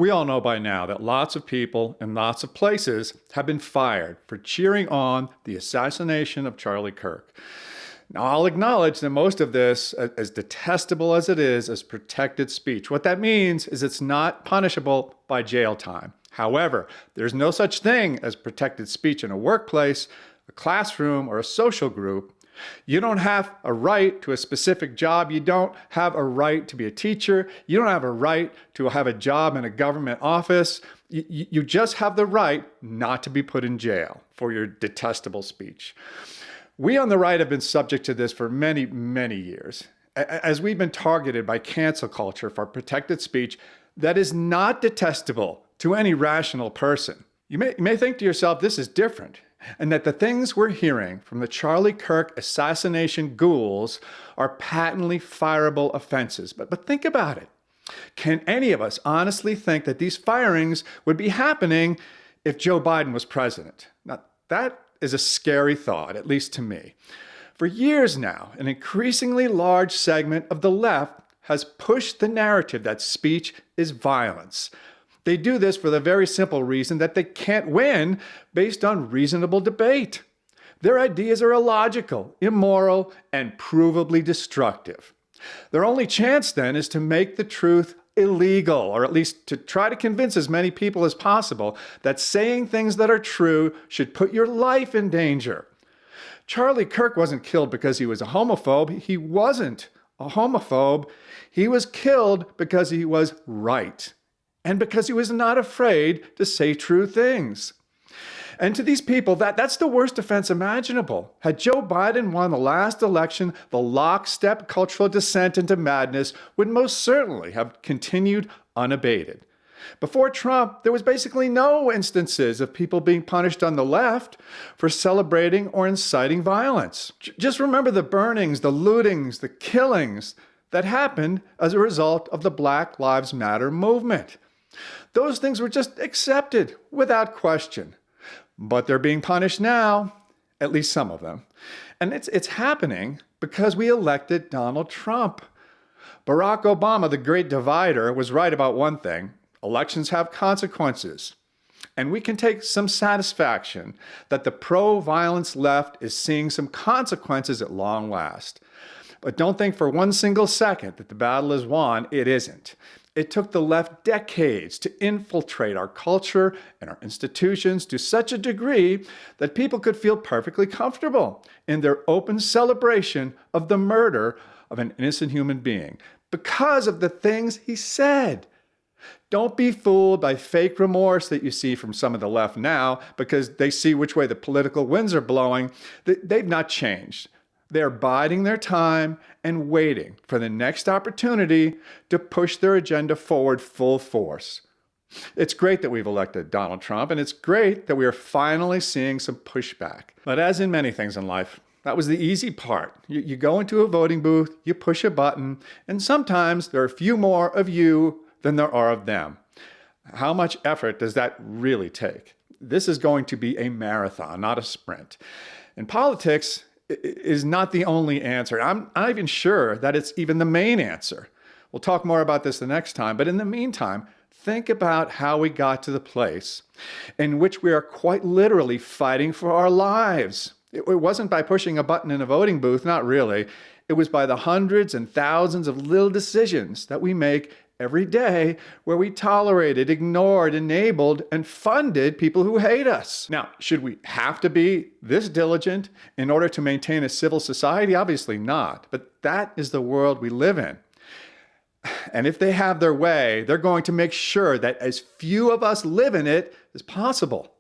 We all know by now that lots of people in lots of places have been fired for cheering on the assassination of Charlie Kirk. Now, I'll acknowledge that most of this, as detestable as it is protected speech. What that means is it's not punishable by jail time. However, there's no such thing as protected speech in a workplace, a classroom, or a social group. You don't have a right to a specific job. You don't have a right to be a teacher. You don't have a right to have a job in a government office. You just have the right not to be put in jail for your detestable speech. We on the right have been subject to this for many, many years. As we've been targeted by cancel culture for protected speech that is not detestable to any rational person. You may think to yourself, this is different, and that the things we're hearing from the Charlie Kirk assassination ghouls are patently fireable offenses. But think about it. Can any of us honestly think that these firings would be happening if Joe Biden was president? Now, that is a scary thought, at least to me. For years now, an increasingly large segment of the left has pushed the narrative that speech is violence. They do this for the very simple reason that they can't win based on reasonable debate. Their ideas are illogical, immoral, and provably destructive. Their only chance then is to make the truth illegal, or at least to try to convince as many people as possible that saying things that are true should put your life in danger. Charlie Kirk wasn't killed because he was a homophobe. He wasn't a homophobe. He was killed because he was right, and because he was not afraid to say true things. And to these people, that's the worst offense imaginable. Had Joe Biden won the last election, the lockstep cultural descent into madness would most certainly have continued unabated. Before Trump, there was basically no instances of people being punished on the left for celebrating or inciting violence. Just remember the burnings, the lootings, the killings that happened as a result of the Black Lives Matter movement. Those things were just accepted without question. But they're being punished now, at least some of them. And it's happening because we elected Donald Trump. Barack Obama, the great divider, was right about one thing. Elections have consequences. And we can take some satisfaction that the pro-violence left is seeing some consequences at long last. But don't think for one single second that the battle is won. It isn't. It took the left decades to infiltrate our culture and our institutions to such a degree that people could feel perfectly comfortable in their open celebration of the murder of an innocent human being because of the things he said. Don't be fooled by fake remorse that you see from some of the left now because they see which way the political winds are blowing. They've not changed. They're biding their time and waiting for the next opportunity to push their agenda forward full force. It's great that we've elected Donald Trump, and it's great that we are finally seeing some pushback. But as in many things in life, that was the easy part. You go into a voting booth, you push a button, and sometimes there are a few more of you than there are of them. How much effort does that really take? This is going to be a marathon, not a sprint. In politics, is not the only answer. I'm not even sure that it's even the main answer. We'll talk more about this the next time, but in the meantime, think about how we got to the place in which we are quite literally fighting for our lives. It wasn't by pushing a button in a voting booth, not really. It was by the hundreds and thousands of little decisions that we make every day where we tolerated, ignored, enabled, and funded people who hate us. Now, should we have to be this diligent in order to maintain a civil society? Obviously not, but that is the world we live in. And if they have their way, they're going to make sure that as few of us live in it as possible.